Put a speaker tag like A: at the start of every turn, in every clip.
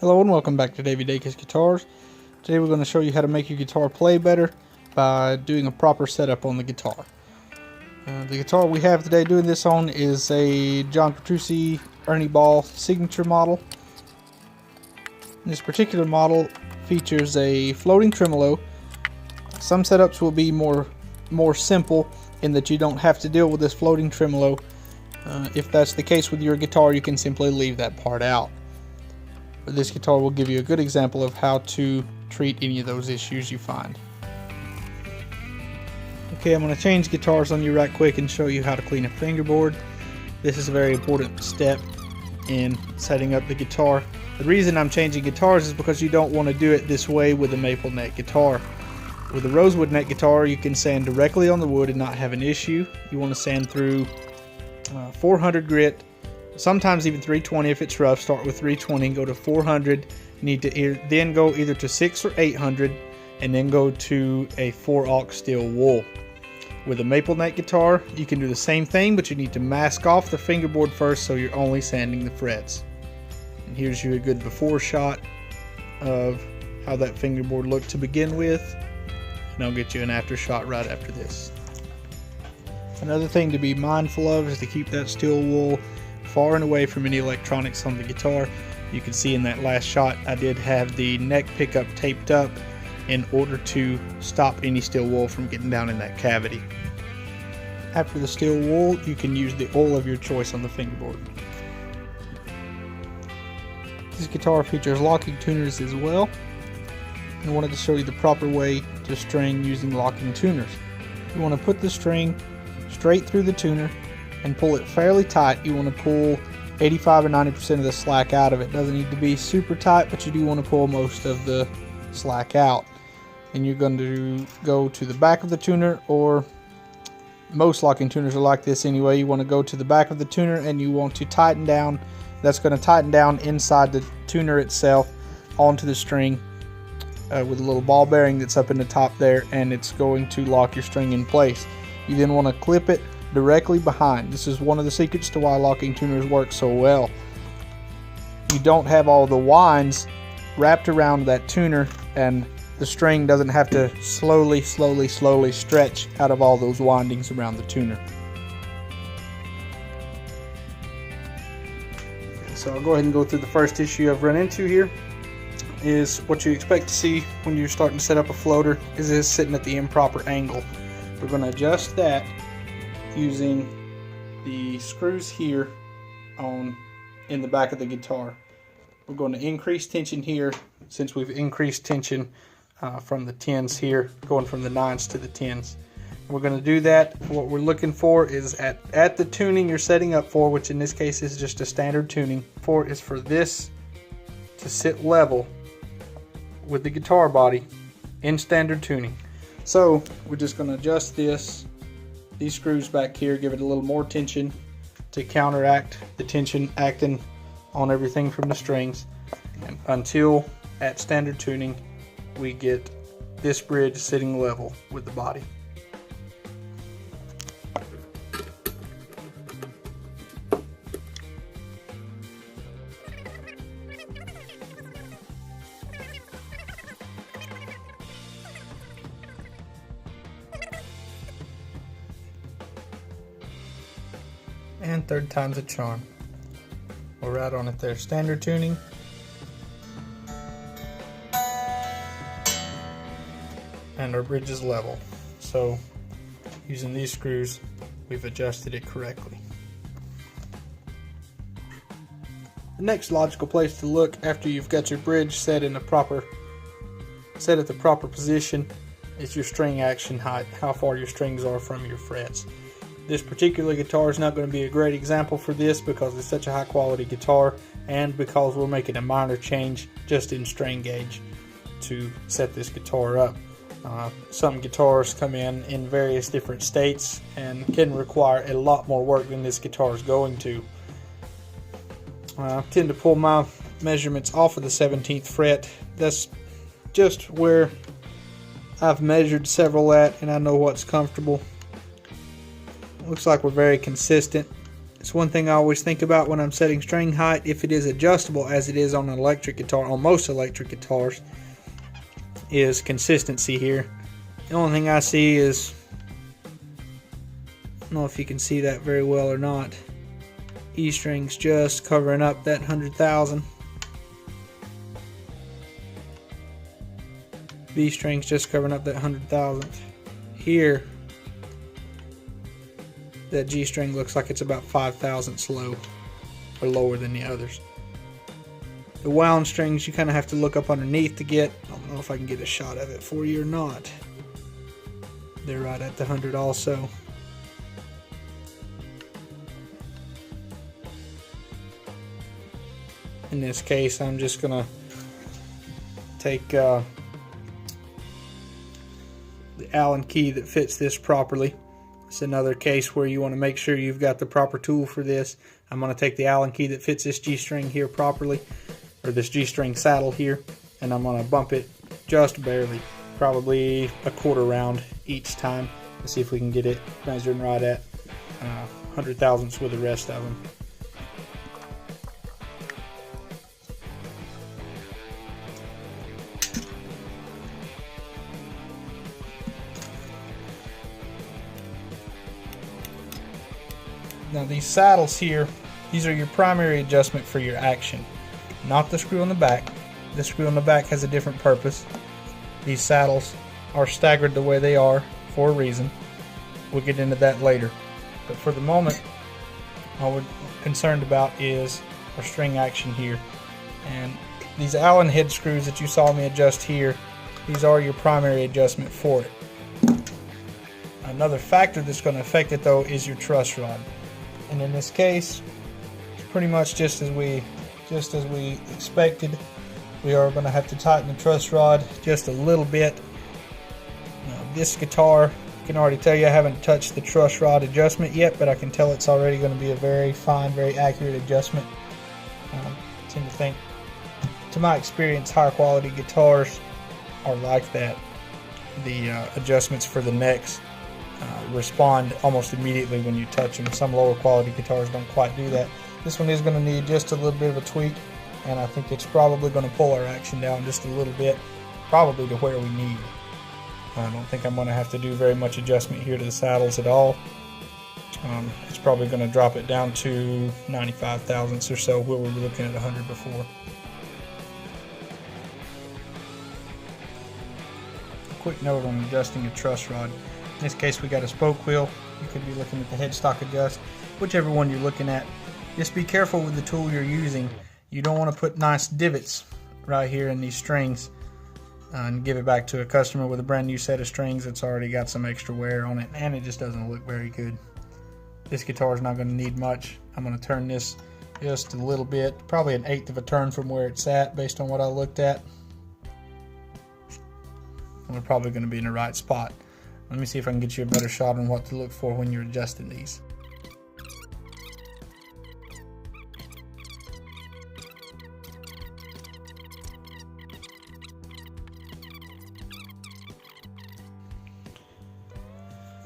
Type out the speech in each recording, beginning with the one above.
A: Hello and welcome back to DaveyDacusGuitars. Today we're going to show you how to make your guitar play better by doing a proper setup on the guitar. The guitar we have today doing this on is a John Petrucci Ernie Ball signature model. This particular model features a floating tremolo. Some setups will be more simple in that you don't have to deal with this floating tremolo. If that's the case with your guitar, you can simply leave that part out. But this guitar will give you a good example of how to treat any of those issues you find. Okay, I'm going to change guitars on you right quick and show you how to clean a fingerboard. This is a very important step in setting up the guitar. The reason I'm changing guitars is because you don't want to do it this way with a maple neck guitar. With a rosewood neck guitar, you can sand directly on the wood and not have an issue. You want to sand through 400 grit, sometimes even 320 if it's rough. Start with 320 and go to 400. You need to then go either to 600 or 800 and then go to a 4/0 steel wool. With a maple neck guitar, you can do the same thing, but you need to mask off the fingerboard first so you're only sanding the frets. And here's you a good before shot of how that fingerboard looked to begin with, and I'll get you an after shot right after this. Another thing to be mindful of is to keep that steel wool far and away from any electronics on the guitar. You can see in that last shot I did have the neck pickup taped up in order to stop any steel wool from getting down in that cavity. After the steel wool, you can use the oil of your choice on the fingerboard. This guitar features locking tuners as well. I wanted to show you the proper way to string using locking tuners. You want to put the string straight through the tuner and pull it fairly tight. You want to pull 85 or 90% of the slack out of it. Doesn't need to be super tight, but you do want to pull most of the slack out. And you're going to go to the back of the tuner, or most locking tuners are like this anyway. You want to go to the back of the tuner and you want to tighten down. That's going to tighten down inside the tuner itself onto the string with a little ball bearing that's up in the top there, and it's going to lock your string in place. You then want to clip it directly behind. This is one of the secrets to why locking tuners work so well. You don't have all the winds wrapped around that tuner, and the string doesn't have to slowly stretch out of all those windings around the tuner. So I'll go ahead and go through the first issue I've run into here. Is what you expect to see when you're starting to set up a floater is this sitting at the improper angle. We're going to adjust that using the screws here in the back of the guitar. We're going to increase tension here, since we've increased tension from the 10s here, going from the 9s to the 10s. We're going to do that. What we're looking for is at the tuning you're setting up for, which in this case is just a standard tuning, is for this to sit level with the guitar body in standard tuning. So we're just going to adjust these screws back here, give it a little more tension to counteract the tension acting on everything from the strings, and until at standard tuning we get this bridge sitting level with the body. And third time's a charm. We're right on it there. Standard tuning. And our bridge is level. So using these screws, we've adjusted it correctly. The next logical place to look after you've got your bridge set at the proper position is your string action height, how far your strings are from your frets. This particular guitar is not going to be a great example for this because it's such a high quality guitar, and because we're making a minor change just in string gauge to set this guitar up. Some guitars come in various different states and can require a lot more work than this guitar is going to. I tend to pull my measurements off of the 17th fret. That's just where I've measured several at, and I know what's comfortable. Looks like we're very consistent. It's one thing I always think about when I'm setting string height, if it is adjustable as it is on an electric guitar, on most electric guitars, is consistency here. The only thing I see is, I don't know if you can see that very well or not, E strings just covering up that 100,000. B strings just covering up that 100,000th. Here, that G string looks like it's about 5 thousandths low, or lower than the others. The wound strings you kind of have to look up underneath to get. I don't know if I can get a shot of it for you or not. They're right at the 100 also. In this case, I'm just gonna take the Allen key that fits this properly. It's another case where you want to make sure you've got the proper tool for this. I'm going to take the Allen key that fits this G string here properly, or this G string saddle here, and I'm going to bump it just barely, probably a quarter round each time. Let's see if we can get it measuring right at 100 thousandths with the rest of them. Now these saddles here, these are your primary adjustment for your action, not the screw on the back. The screw on the back has a different purpose. These saddles are staggered the way they are for a reason. We'll get into that later. But for the moment, all we're concerned about is our string action here. And these Allen head screws that you saw me adjust here, these are your primary adjustment for it. Another factor that's going to affect it though is your truss rod. And in this case, it's pretty much just as we expected. We are going to have to tighten the truss rod just a little bit. Now, this guitar, I can already tell you I haven't touched the truss rod adjustment yet, but I can tell it's already going to be a very fine, very accurate adjustment. I tend to think, to my experience, higher quality guitars are like that. The adjustments for the necks respond almost immediately when you touch them. Some lower quality guitars don't quite do that. This one is going to need just a little bit of a tweak, and I think it's probably going to pull our action down just a little bit, probably to where we need. I don't think I'm going to have to do very much adjustment here to the saddles at all. It's probably going to drop it down to 95 thousandths or so, where we were looking at 100 before. Quick note on adjusting a truss rod. In this case, we got a spoke wheel. You could be looking at the headstock adjust, whichever one you're looking at. Just be careful with the tool you're using. You don't want to put nice divots right here in these strings and give it back to a customer with a brand new set of strings that's already got some extra wear on it, and it just doesn't look very good. This guitar is not going to need much. I'm going to turn this just a little bit, probably an eighth of a turn from where it's at based on what I looked at. And we're probably going to be in the right spot. Let me see if I can get you a better shot on what to look for when you're adjusting these.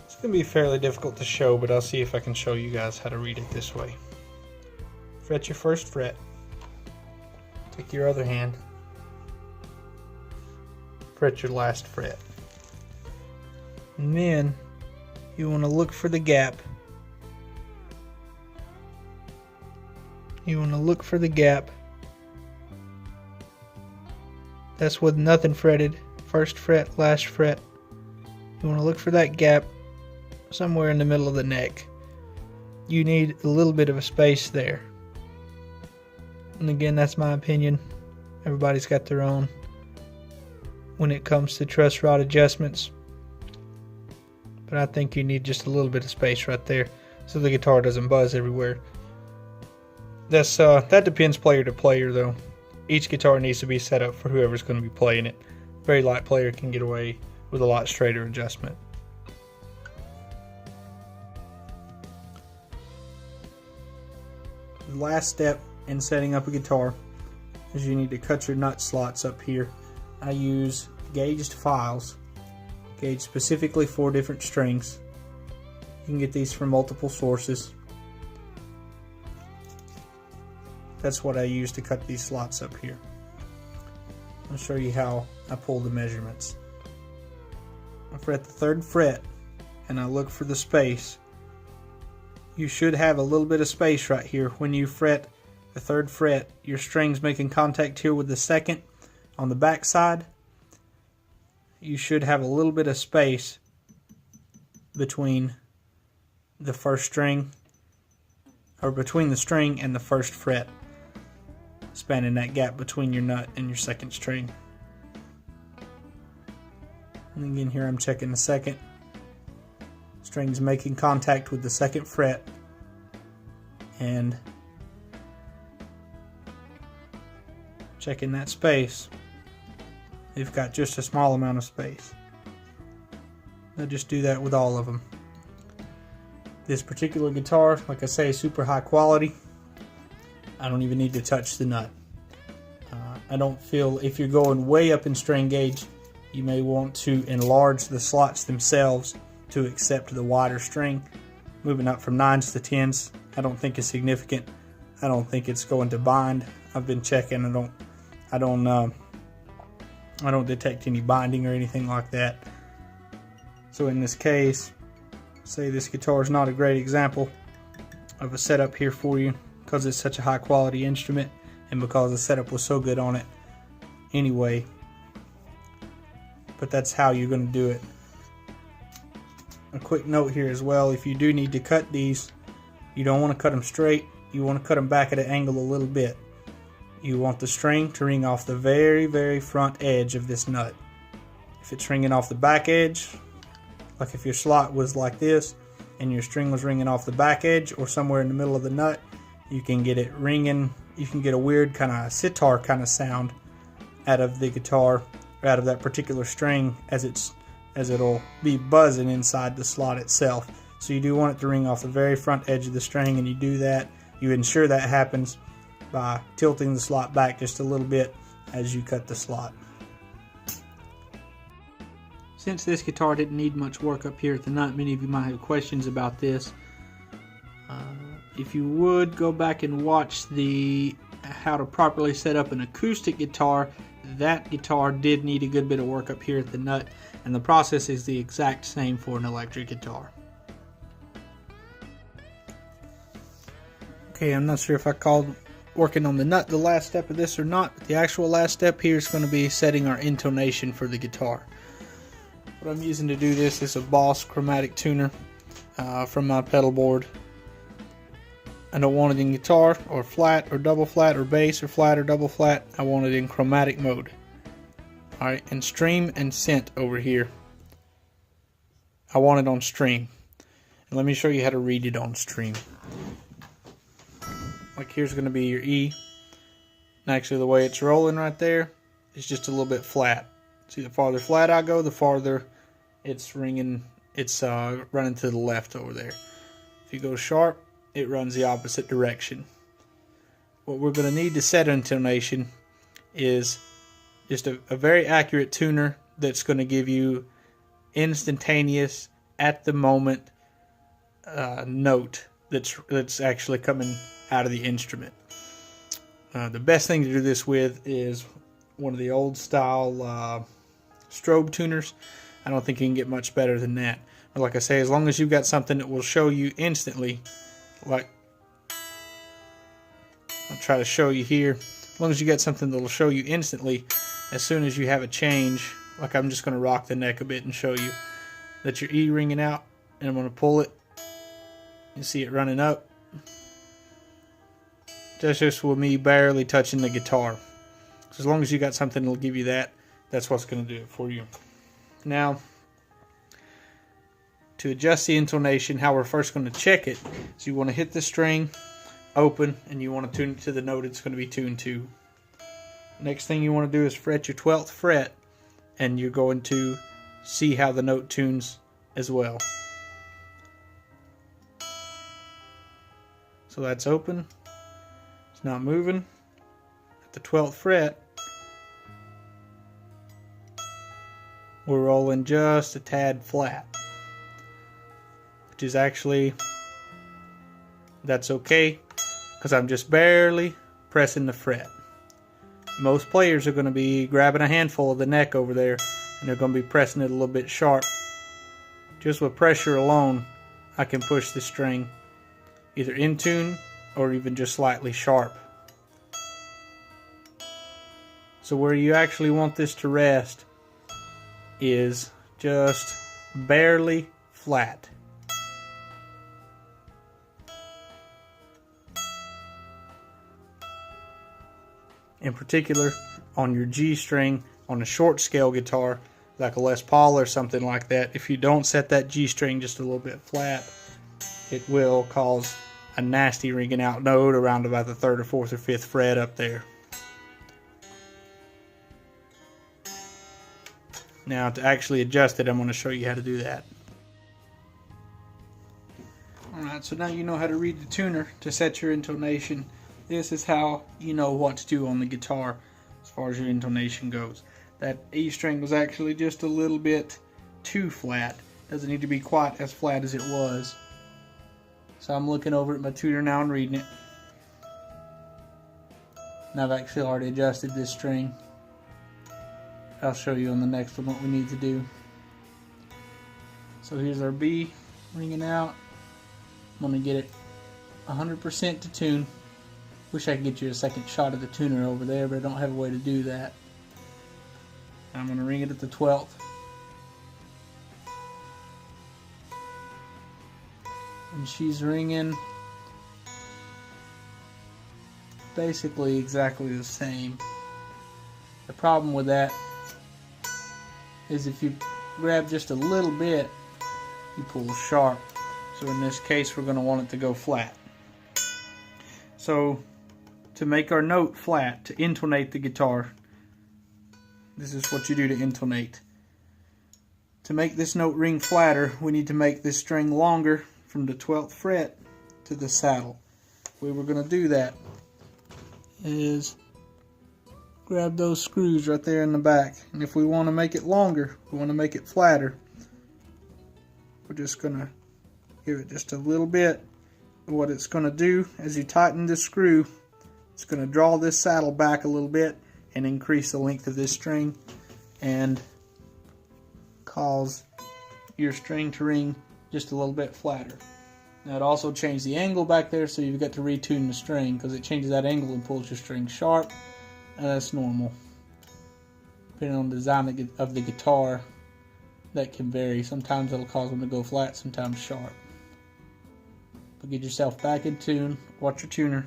A: It's going to be fairly difficult to show, but I'll see if I can show you guys how to read it this way. Fret your first fret. Take your other hand. Fret your last fret. And then you want to look for the gap. You want to look for the gap. That's with nothing fretted. First fret, last fret. You want to look for that gap somewhere in the middle of the neck. You need a little bit of a space there. And again, that's my opinion. Everybody's got their own when it comes to truss rod adjustments. But I think you need just a little bit of space right there so the guitar doesn't buzz everywhere. That depends player to player though. Each guitar needs to be set up for whoever's going to be playing it. A very light player can get away with a lot straighter adjustment. The last step in setting up a guitar is you need to cut your nut slots up here. I use gauged files, gauged specifically for different strings. You can get these from multiple sources. That's what I use to cut these slots up here. I'll show you how I pull the measurements. I fret the 3rd fret and I look for the space. You should have a little bit of space right here. When you fret the 3rd fret, your string's making contact here with the 2nd on the back side. You should have a little bit of space between the 1st string, or between the string and the 1st fret, spanning that gap between your nut and your 2nd string. And again, here I'm checking the 2nd. String's making contact with the 2nd fret, and checking that space. They've got just a small amount of space. I'll just do that with all of them. This particular guitar, like I say, is super high quality. I don't even need to touch the nut. I don't feel, if you're going way up in string gauge, you may want to enlarge the slots themselves to accept the wider string. Moving up from 9s to 10s, I don't think is significant. I don't think it's going to bind. I've been checking. I don't detect any binding or anything like that. So in this case, say this guitar is not a great example of a setup here for you because it's such a high quality instrument and because the setup was so good on it anyway. But that's how you're going to do it. A quick note here as well, if you do need to cut these, you don't want to cut them straight. You want to cut them back at an angle a little bit. You want the string to ring off the very front edge of this nut. If it's ringing off the back edge, like if your slot was like this and your string was ringing off the back edge or somewhere in the middle of the nut, you can get it ringing. You can get a weird kind of sitar kind of sound out of the guitar, or out of that particular string as it'll be buzzing inside the slot itself. So you do want it to ring off the very front edge of the string, and you do that. You ensure that happens by tilting the slot back just a little bit as you cut the slot. Since this guitar didn't need much work up here at the nut, many of you might have questions about this. If you would go back and watch the how to properly set up an acoustic guitar, that guitar did need a good bit of work up here at the nut, and the process is the exact same for an electric guitar. Okay, I'm not sure if I called working on the nut the last step of this or not, but the actual last step here is going to be setting our intonation for the guitar. What I'm using to do this is a Boss chromatic tuner from my pedal board. I don't want it in guitar or flat or double flat or bass or flat or double flat. I want it in chromatic mode. Alright, and stream and scent over here. I want it on stream. And let me show you how to read it on stream. Like here's going to be your E. And actually the way it's rolling right there is just a little bit flat. See, the farther flat I go, the farther it's ringing. It's running to the left over there. If you go sharp, it runs the opposite direction. What we're going to need to set intonation is just a very accurate tuner that's going to give you instantaneous, at the moment note that's actually coming out of the instrument. The best thing to do this with is one of the old style strobe tuners. I don't think you can get much better than that. But like I say, as long as you've got something that will show you instantly, like I'll try to show you here, as long as you got something that will show you instantly as soon as you have a change, like I'm just going to rock the neck a bit and show you that your E ringing out, and I'm going to pull it. You see it running up. That's just with me barely touching the guitar. So as long as you got something that'll give you that, that's what's going to do it for you. Now, to adjust the intonation, how we're first going to check it, so you want to hit the string open and you want to tune it to the note it's going to be tuned to. Next thing you want to do is fret your 12th fret, and you're going to see how the note tunes as well. So that's open. It's not moving. At the 12th fret, we're rolling just a tad flat, which is actually, that's okay, because I'm just barely pressing the fret. Most players are going to be grabbing a handful of the neck over there, and they're going to be pressing it a little bit sharp. Just with pressure alone, I can push the string either in tune or even just slightly sharp. So where you actually want this to rest is just barely flat. In particular, on your G string on a short scale guitar like a Les Paul or something like that, if you don't set that G string just a little bit flat, it will cause a nasty ringing out note around about the 3rd or 4th or 5th fret up there. Now to actually adjust it, I'm going to show you how to do that. Alright, so now you know how to read the tuner to set your intonation. This is how you know what to do on the guitar as far as your intonation goes. That E string was actually just a little bit too flat. Doesn't need to be quite as flat as it was. So I'm looking over at my tuner now and reading it. And I've actually already adjusted this string. I'll show you on the next one what we need to do. So here's our B ringing out. I'm going to get it 100% to tune. Wish I could get you a second shot of the tuner over there, but I don't have a way to do that. I'm going to ring it at the 12th. And she's ringing basically exactly the same. The problem with that is if you grab just a little bit, you pull sharp. So in this case, we're going to want it to go flat. So to make our note flat, to intonate the guitar, this is what you do to intonate. To make this note ring flatter, we need to make this string longer from the 12th fret to the saddle. The way we're going to do that is grab those screws right there in the back. And if we want to make it longer, we want to make it flatter, we're just going to give it just a little bit. What it's going to do as you tighten this screw, it's going to draw this saddle back a little bit and increase the length of this string and cause your string to ring just a little bit flatter. Now it also changed the angle back there, so you've got to retune the string because it changes that angle and pulls your string sharp, and that's normal. Depending on the design of the guitar, that can vary. Sometimes it'll cause them to go flat, sometimes sharp. But get yourself back in tune, watch your tuner,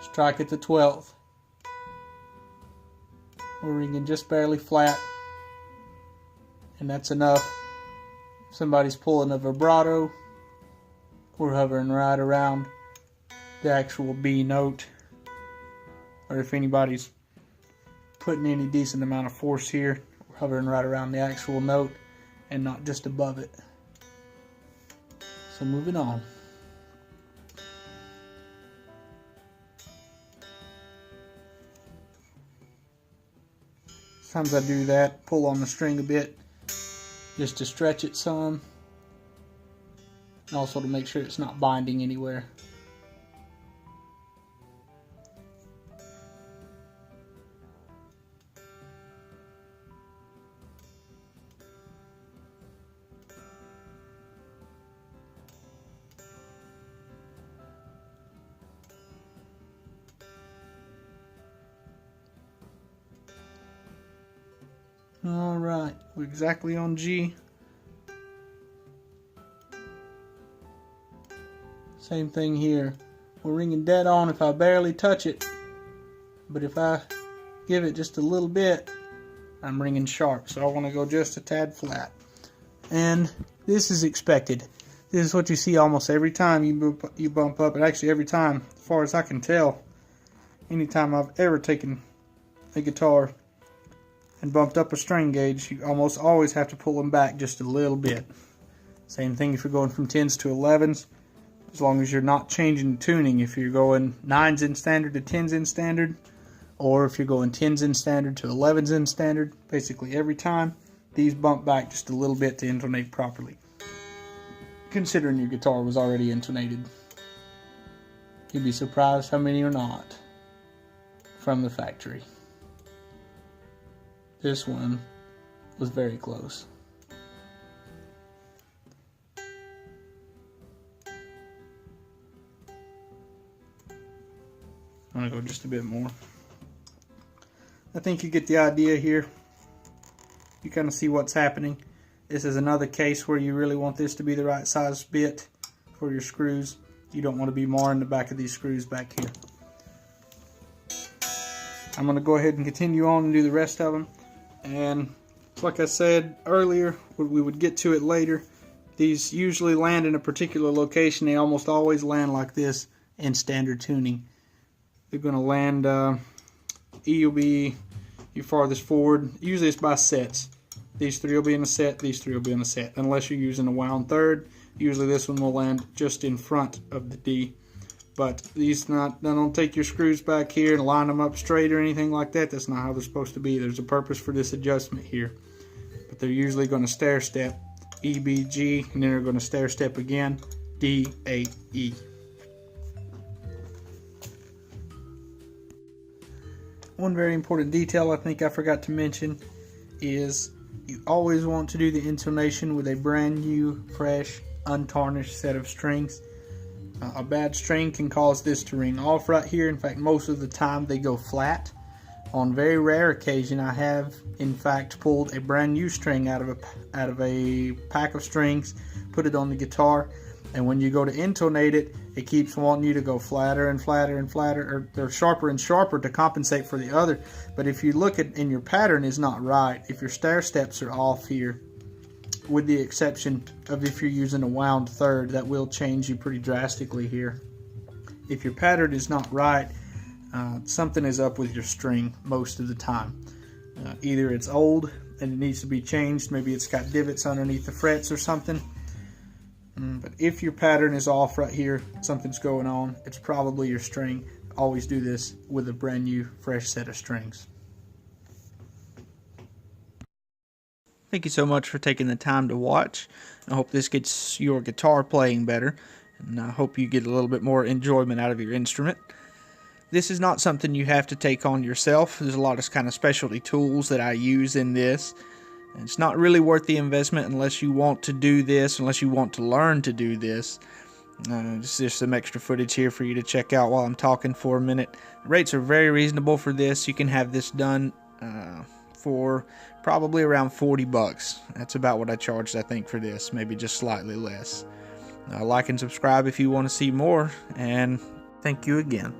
A: strike at the 12th. We're ringing just barely flat, and that's enough. If somebody's pulling a vibrato, we're hovering right around the actual B note, or if anybody's putting any decent amount of force here, we're hovering right around the actual note and not just above it. So moving on. Sometimes I do that, pull on the string a bit just to stretch it some, and also to make sure it's not binding anywhere. Alright, we're exactly on G. Same thing here. We're ringing dead on if I barely touch it, but if I give it just a little bit, I'm ringing sharp. So I want to go just a tad flat. And this is expected. This is what you see almost every time you bump up, and actually every time, as far as I can tell, anytime I've ever taken a guitar and bumped up a string gauge, you almost always have to pull them back just a little bit. Same thing if you're going from 10s to 11s, as long as you're not changing tuning. If you're going 9s in standard to 10s in standard, or if you're going 10s in standard to 11s in standard, basically every time, these bump back just a little bit to intonate properly, considering your guitar was already intonated. You'd be surprised how many are not from the factory. This one was very close. I'm going to go just a bit more. I think you get the idea here. You kind of see what's happening. This is another case where you really want this to be the right size bit for your screws. You don't want to be marring the back of these screws back here. I'm going to go ahead and continue on and do the rest of them. And like I said earlier, we would get to it later. These usually land in a particular location. They almost always land like this in standard tuning. They're going to land, E will be your farthest forward. Usually it's by sets. These three will be in a set, these three will be in a set. Unless you're using a wound third, usually this one will land just in front of the D. But these don't take your screws back here and line them up straight or anything like that. That's not how they're supposed to be. There's a purpose for this adjustment here. But they're usually going to stair step E, B, G, and then they're going to stair step again, D, A, E. One very important detail I think I forgot to mention is you always want to do the intonation with a brand new, fresh, untarnished set of strings. A bad string can cause this to ring off right here. In fact, most of the time they go flat. On very rare occasion, I have in fact pulled a brand new string out of a pack of strings, put it on the guitar, and when you go to intonate it, it keeps wanting you to go flatter and flatter and flatter, or sharper and sharper to compensate for the other. But if you look at and your pattern is not right, if your stair steps are off here, with the exception of if you're using a wound third, that will change you pretty drastically here. If your pattern is not right, something is up with your string most of the time. Either it's old and it needs to be changed, maybe it's got divots underneath the frets or something. But if your pattern is off right here, something's going on, it's probably your string. Always do this with a brand new, fresh set of strings. Thank you so much for taking the time to watch. I hope this gets your guitar playing better, and I hope you get a little bit more enjoyment out of your instrument. This is not something you have to take on yourself. There's a lot of kind of specialty tools that I use in this. It's not really worth the investment unless you want to do this, unless you want to learn to do this. Just some extra footage here for you to check out while I'm talking for a minute. The rates are very reasonable for this. You can have this done for probably around 40 bucks. That's about what I charged, I think, for this. Maybe just slightly less. Like and subscribe if you want to see more, and thank you again.